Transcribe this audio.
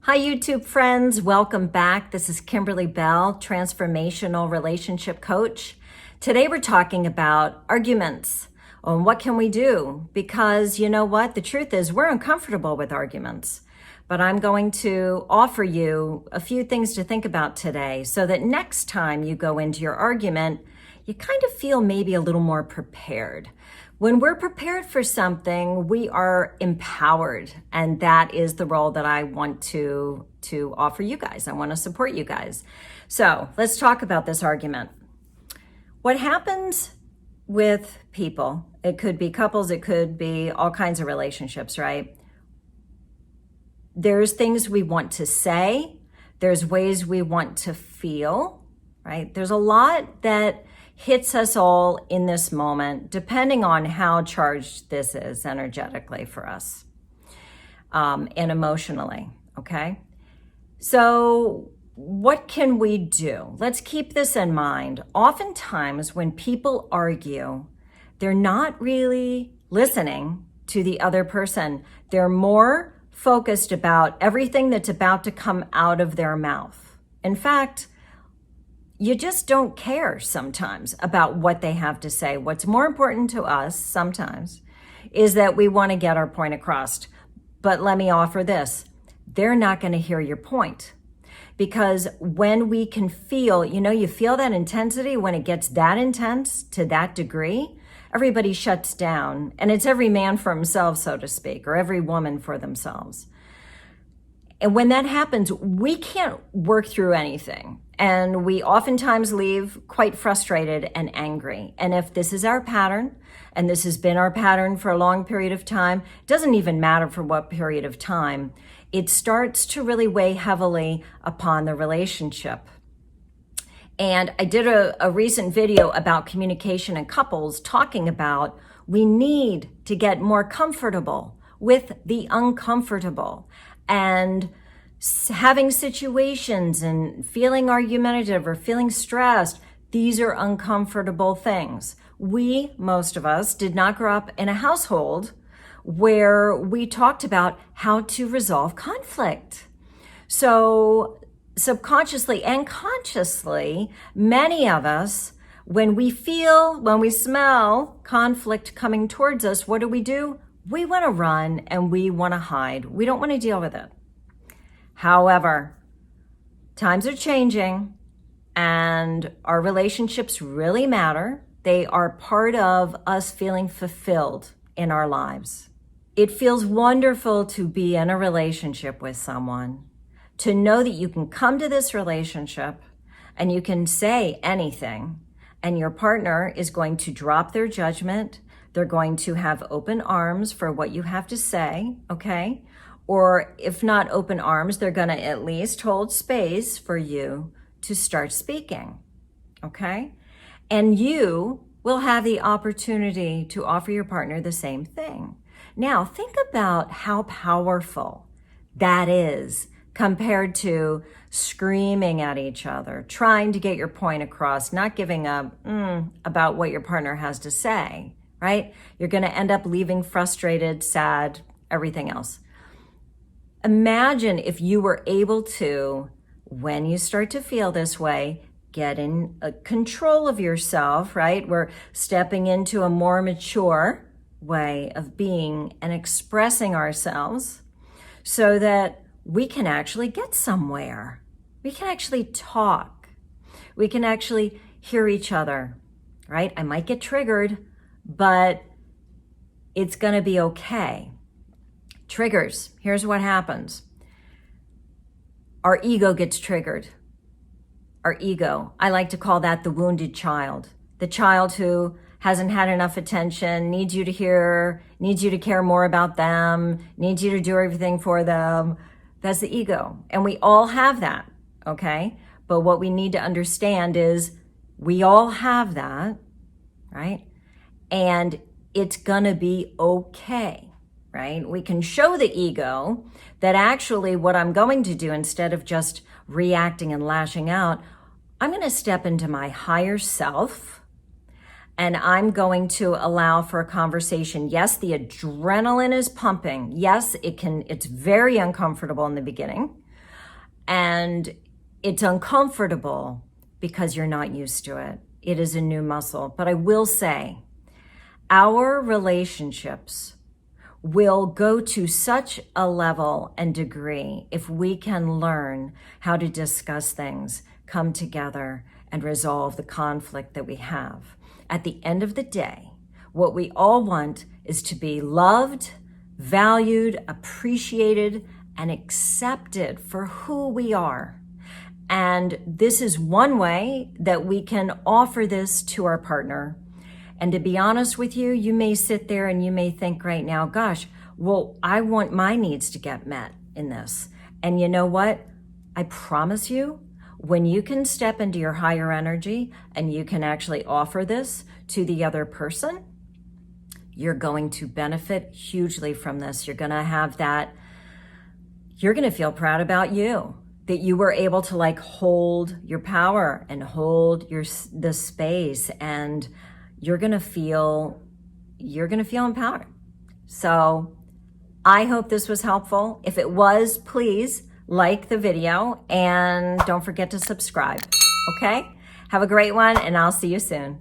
Hi, YouTube friends. Welcome back. This is Kimberly Bell, Transformational Relationship Coach. Today we're talking about arguments. And what can we do? Because you know what? The truth is we're uncomfortable with arguments. But I'm going to offer you a few things to think about today so that next time you go into your argument, you kind of feel maybe a little more prepared. When we're prepared for something, we are empowered, and that is the role that I want to offer you guys. I want to support you guys. So let's talk about this argument. What happens with people, it could be couples, it could be all kinds of relationships, right? There's things we want to say, there's ways we want to feel, right? There's a lot that hits us all in this moment, depending on how charged this is energetically for us and emotionally, okay? So what can we do? Let's keep this in mind. Oftentimes when people argue, they're not really listening to the other person. They're more focused about everything that's about to come out of their mouth. In fact, you just don't care sometimes about what they have to say. What's more important to us sometimes is that we want to get our point across. But let me offer this. They're not going to hear your point. Because when we can feel, you feel that intensity, when it gets that intense to that degree, everybody shuts down. And it's every man for himself, so to speak, or every woman for themselves. And when that happens, we can't work through anything. And we oftentimes leave quite frustrated and angry. And if this is our pattern, and this has been our pattern for a long period of time, it doesn't even matter for what period of time, it starts to really weigh heavily upon the relationship. And I did a recent video about communication in couples talking about we need to get more comfortable with the uncomfortable. And having situations and feeling argumentative or feeling stressed, these are uncomfortable things. We, most of us, did not grow up in a household where we talked about how to resolve conflict. So subconsciously and consciously, many of us, when we smell conflict coming towards us, what do? We want to run and we want to hide. We don't want to deal with it. However, times are changing and our relationships really matter. They are part of us feeling fulfilled in our lives. It feels wonderful to be in a relationship with someone, to know that you can come to this relationship and you can say anything and your partner is going to drop their judgment. They're going to have open arms for what you have to say, okay? Or if not open arms, they're going to at least hold space for you to start speaking, okay? And you will have the opportunity to offer your partner the same thing. Now, think about how powerful that is compared to screaming at each other, trying to get your point across, not giving a about what your partner has to say. Right? You're going to end up leaving frustrated, sad, everything else. Imagine if you were able to, when you start to feel this way, get in control of yourself, right? We're stepping into a more mature way of being and expressing ourselves so that we can actually get somewhere. We can actually talk. We can actually hear each other, right? I might get triggered, but it's going to be okay. Triggers. Here's what happens. Our ego gets triggered. Our ego. I like to call that the wounded child. The child who hasn't had enough attention, needs you to hear, needs you to care more about them, needs you to do everything for them. That's the ego. And we all have that, okay? But what we need to understand is we all have that, right? And it's gonna be okay, right? We can show the ego that actually what I'm going to do, instead of just reacting and lashing out, I'm gonna step into my higher self and I'm going to allow for a conversation. Yes, the adrenaline is pumping. Yes, it's very uncomfortable in the beginning, And it's uncomfortable because you're not used to it. It is a new muscle. But I will say, our relationships will go to such a level and degree if we can learn how to discuss things, come together, and resolve the conflict that we have. At the end of the day, what we all want is to be loved, valued, appreciated, and accepted for who we are. And this is one way that we can offer this to our partner. And to be honest with you, you may sit there and you may think right now, gosh, well, I want my needs to get met in this. And you know what? I promise you, when you can step into your higher energy and you can actually offer this to the other person, you're going to benefit hugely from this. You're going to have that, you're going to feel proud about you, that you were able to like hold your power and hold the space, and you're going to feel empowered. So I hope this was helpful. If it was, please like the video and don't forget to subscribe. Okay? Have a great one, and I'll see you soon.